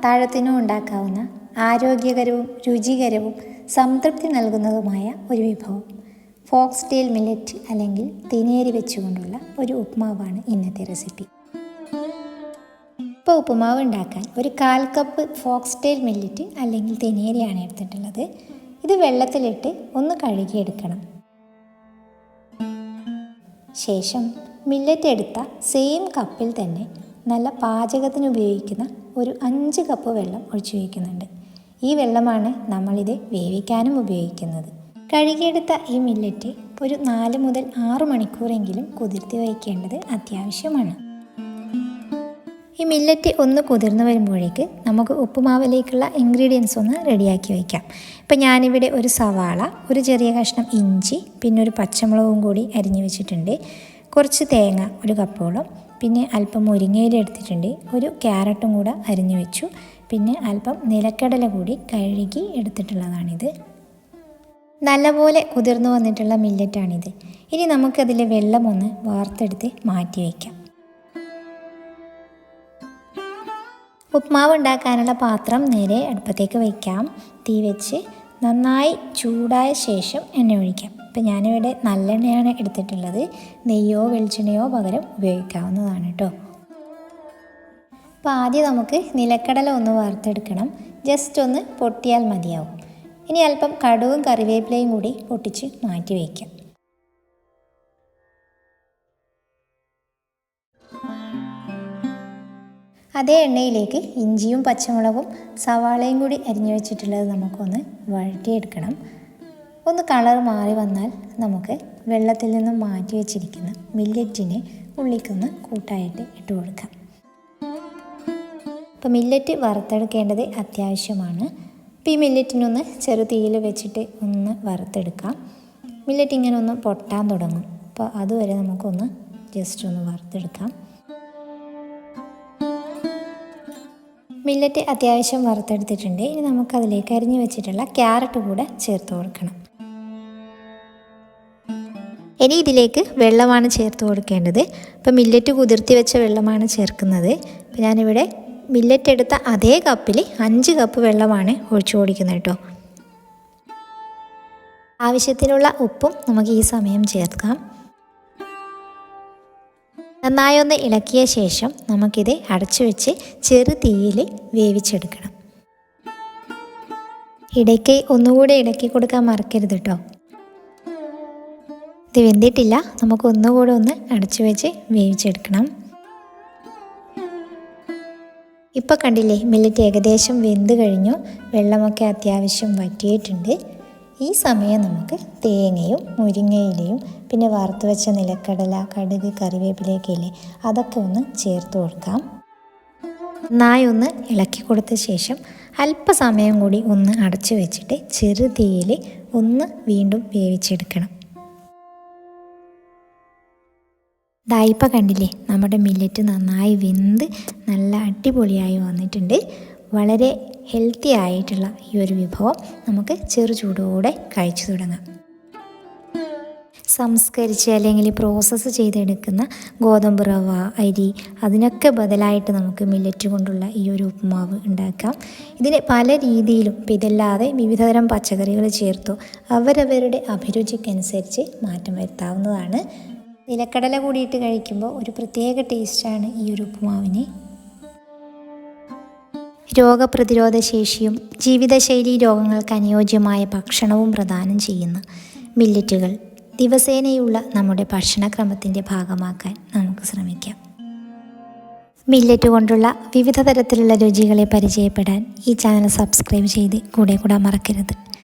അത്താഴത്തിനും ഉണ്ടാക്കാവുന്ന ആരോഗ്യകരവും രുചികരവും സംതൃപ്തി നൽകുന്നതുമായ ഒരു വിഭവം. ഫോക്സ് ടെയിൽ മില്ലറ്റ് അല്ലെങ്കിൽ തിനേരി വെച്ചുകൊണ്ടുള്ള ഒരു ഉപ്മാവാണ് ഇന്നത്തെ റെസിപ്പി. ഇപ്പോൾ ഉപ്പുമാവ് ഉണ്ടാക്കാൻ ഒരു 1/4 കപ്പ് ഫോക്സ് ടെയിൽ മില്ലറ്റ് അല്ലെങ്കിൽ തിനേരിയാണ് എടുത്തിട്ടുള്ളത്. ഇത് വെള്ളത്തിലിട്ട് ഒന്ന് കഴുകിയെടുക്കണം. ശേഷം മില്ലറ്റ് എടുത്ത സെയിം കപ്പിൽ തന്നെ നല്ല പാചകത്തിന് ഉപയോഗിക്കുന്ന ഒരു 5 കപ്പ് വെള്ളം ഒഴിച്ചു വയ്ക്കുന്നുണ്ട്. ഈ വെള്ളമാണ് നമ്മളിത് വേവിക്കാനും ഉപയോഗിക്കുന്നത്. കഴുകിയെടുത്ത ഈ മില്ലറ്റ് ഒരു 4 മുതൽ 6 മണിക്കൂറെങ്കിലും കുതിർത്തി വയ്ക്കേണ്ടത് അത്യാവശ്യമാണ്. ഈ മില്ലറ്റ് ഒന്ന് കുതിർന്നു വരുമ്പോഴേക്ക് നമുക്ക് ഉപ്പുമാവിലേക്കുള്ള ഇൻഗ്രീഡിയൻസ് ഒന്ന് റെഡിയാക്കി വയ്ക്കാം. ഇപ്പം ഞാനിവിടെ ഒരു സവാള, ഒരു ചെറിയ കഷ്ണം ഇഞ്ചി, പിന്നെ ഒരു പച്ചമുളകും കൂടി അരിഞ്ഞു വെച്ചിട്ടുണ്ട്. കുറച്ച് തേങ്ങ, ഒരു കപ്പോളം, പിന്നെ അല്പം മുരിങ്ങയില എടുത്തിട്ടുണ്ട്. ഒരു ക്യാരറ്റും കൂടെ അരിഞ്ഞു വെച്ചു. പിന്നെ അല്പം നിലക്കടല കൂടി കഴുകി എടുത്തിട്ടുള്ളതാണിത്. നല്ലപോലെ കുതിർന്നു വന്നിട്ടുള്ള മില്ലറ്റാണിത്. ഇനി നമുക്കതിലെ വെള്ളം ഒന്ന് വാർത്തെടുത്ത് മാറ്റി വയ്ക്കാം. ഉപ്മാവ് ഉണ്ടാക്കാനുള്ള പാത്രം നേരെ അടുപ്പത്തേക്ക് വയ്ക്കാം. തീ വെച്ച് നന്നായി ചൂടായ ശേഷം എണ്ണ ഒഴിക്കാം. ഇപ്പം ഞാനിവിടെ നല്ലെണ്ണയാണ് എടുത്തിട്ടുള്ളത്. നെയ്യോ വെളിച്ചെണ്ണയോ പകരം ഉപയോഗിക്കാവുന്നതാണ് കേട്ടോ. അപ്പോൾ ആദ്യം നമുക്ക് നിലക്കടല ഒന്ന് വറുത്തെടുക്കണം. ജസ്റ്റ് ഒന്ന് പൊട്ടിയാൽ മതിയാവും. ഇനി അല്പം കടുകും കറിവേപ്പിലയും കൂടി പൊട്ടിച്ച് മാറ്റി വയ്ക്കാം. അതേ എണ്ണയിലേക്ക് ഇഞ്ചിയും പച്ചമുളകും സവാളയും കൂടി അരിഞ്ഞു വെച്ചിട്ടുള്ളത് നമുക്കൊന്ന് വഴറ്റിയെടുക്കണം. ഒന്ന് കളർ മാറി വന്നാൽ നമുക്ക് വെള്ളത്തിൽ നിന്നും മാറ്റി വെച്ചിരിക്കുന്ന മില്ലറ്റിനെ ഉള്ളിക്കൊന്ന് കൂട്ടായിട്ട് ഇട്ട് കൊടുക്കാം. അപ്പോൾ മില്ലറ്റ് വറുത്തെടുക്കേണ്ടത് അത്യാവശ്യമാണ്. അപ്പോൾ ഈ മില്ലറ്റിനൊന്ന് ചെറു തീയിൽ വെച്ചിട്ട് ഒന്ന് വറുത്തെടുക്കാം. മില്ലറ്റ് ഇങ്ങനെ ഒന്ന് പൊട്ടാൻ തുടങ്ങും. അപ്പോൾ അതുവരെ നമുക്കൊന്ന് ജസ്റ്റ് ഒന്ന് വറുത്തെടുക്കാം. മില്ലറ്റ് അത്യാവശ്യം വറുത്തെടുത്തിട്ടുണ്ട്. ഇനി നമുക്കതിലേക്ക് അരിഞ്ഞു വെച്ചിട്ടുള്ള ക്യാരറ്റ് കൂടെ ചേർത്ത് കൊടുക്കണം. ഇനി ഇതിലേക്ക് വെള്ളമാണ് ചേർത്ത് കൊടുക്കേണ്ടത്. അപ്പോൾ മില്ലറ്റ് കുതിർത്തി വെച്ച വെള്ളമാണ് ചേർക്കുന്നത്. അപ്പോൾ ഞാനിവിടെ മില്ലറ്റ് എടുത്ത അതേ കപ്പിൽ 5 കപ്പ് വെള്ളമാണ് ഒഴിച്ചു കൊടുക്കുന്നത് കേട്ടോ. ആവശ്യത്തിനുള്ള ഉപ്പും നമുക്ക് ഈ സമയം ചേർക്കാം. നന്നായി ഒന്ന് ഇളക്കിയ ശേഷം നമുക്കിത് അടച്ചു വെച്ച് ചെറു തീയിൽ വേവിച്ചെടുക്കണം. ഇടയ്ക്ക് ഒന്നുകൂടി ഇളക്കി കൊടുക്കാൻ മറക്കരുത് കേട്ടോ. ഇത് വെന്തിട്ടില്ല, നമുക്ക് ഒന്നുകൂടെ ഒന്ന് അടച്ചു വെച്ച് വേവിച്ചെടുക്കണം. ഇപ്പോൾ കണ്ടില്ലേ, മില്ലറ്റ് ഏകദേശം വെന്ത് കഴിഞ്ഞു. വെള്ളമൊക്കെ അത്യാവശ്യം വറ്റിയിട്ടുണ്ട്. ഈ സമയം നമുക്ക് തേങ്ങയും മുരിങ്ങയിലയും പിന്നെ വറുത്ത് വെച്ച നിലക്കടല, കടുക്, കറിവേപ്പിലയൊക്കെ ഇല്ലേ, അതൊക്കെ ഒന്ന് ചേർത്ത് കൊടുക്കാം. നന്നായി ഒന്ന് ഇളക്കി കൊടുത്ത ശേഷം അല്പസമയം കൂടി ഒന്ന് അടച്ചു വെച്ചിട്ട് ചെറു തീയിൽ ഒന്ന് വീണ്ടും വേവിച്ചെടുക്കണം. ദായിപ്പ കണ്ടില്ലേ, നമ്മുടെ മില്ലറ്റ് നന്നായി വെന്ത് നല്ല അടിപൊളിയായി വന്നിട്ടുണ്ട്. വളരെ ഹെൽത്തി ആയിട്ടുള്ള ഈ ഒരു വിഭവം നമുക്ക് ചെറു ചൂടോടെ കഴിച്ചു തുടങ്ങാം. സംസ്കരിച്ച് അല്ലെങ്കിൽ പ്രോസസ്സ് ചെയ്തെടുക്കുന്ന ഗോതമ്പ് റവ, അരി, അതിനൊക്കെ ബദലായിട്ട് നമുക്ക് മില്ലറ്റ് കൊണ്ടുള്ള ഈ ഒരു ഉപ്പുമാവ് ഉണ്ടാക്കാം. ഇതിന് പല രീതിയിലും, ഇപ്പം ഇതല്ലാതെ വിവിധതരം പച്ചക്കറികൾ ചേർത്തോ അവരവരുടെ അഭിരുചിക്കനുസരിച്ച് മാറ്റം വരുത്താവുന്നതാണ്. നിലക്കടല കൂടിയിട്ട് കഴിക്കുമ്പോൾ ഒരു പ്രത്യേക ടേസ്റ്റാണ് ഈ ഒരു ഉപ്പുമാവിന്. രോഗപ്രതിരോധ ശേഷിയും ജീവിതശൈലി രോഗങ്ങൾക്ക് അനുയോജ്യമായ ഭക്ഷണവും പ്രദാനം ചെയ്യുന്ന മില്ലറ്റുകൾ ദിവസേനയുള്ള നമ്മുടെ ഭക്ഷണക്രമത്തിൻ്റെ ഭാഗമാക്കാൻ നമുക്ക് ശ്രമിക്കാം. മില്ലറ്റ് കൊണ്ടുള്ള വിവിധ തരത്തിലുള്ള രുചികളെ പരിചയപ്പെടാൻ ഈ ചാനൽ സബ്സ്ക്രൈബ് ചെയ്ത് കൂടെ കൂടാൻ മറക്കരുത്.